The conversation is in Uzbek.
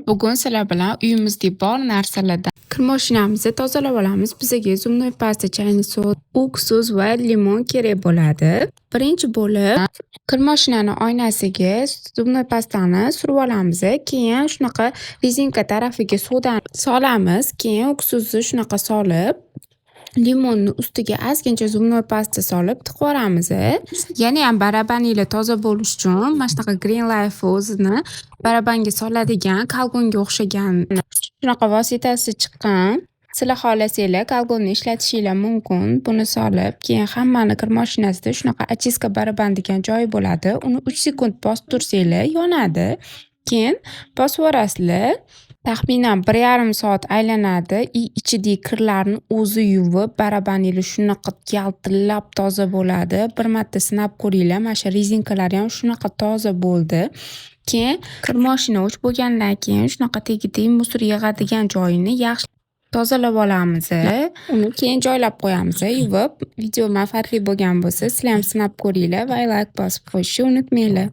Bugun sizlar bilan uyimizda bor narsalardan kir mashinamizni tozalab olamiz. Bizga zubnoy pasta, chayni soda, уксус va limon kerak bo'ladi. Birinchi bo'lib kir mashinani oynasiga zubnoy pastani surib olamiz. Keyin shunaqa rezinka tarafiga sodani solamiz. Keyin уксусni shunaqa solib, limonni ustiga ozgincha zubnoy pasta solib tiqib yuboramiz. Yana ham barabaniylar toza bo'lish uchun mana shunaqa Green Life o'zini barabanga soladigan kalgonga o'xshagan shunaqa vositasi chiqqan. Sizlar xohlasanglar kalgonni ishlatishinglar mumkin. Buni solib, keyin hammani kir mashinasida shunaqa ochiska baraban degan joyi bo'ladi. Uni 3 sekund bosib tursanglar yonadi. Keyin bosib yuborasizlar. Taxminan 1,5 soat aylanadi. Ichidagi kirlarni o'zi yuvib, barabaninglar shunaqa yaltillab toza bo'ladi. Bir marta sinab ko'ringlar. Mana shu rezinkalari ham shunaqa toza bo'ldi. Keyin kir mashina o'ch bo'lgandan keyin shunaqa tegidagi musor yig'adigan joyini yaxshi tozalab olamiz. Uni keyin joylab qo'yamiz. Yuvib, video manfaatli bo'lgan bo'lsa, sizlar ham sinab ko'ringlar va like bosib qo'yishni unutmanglar.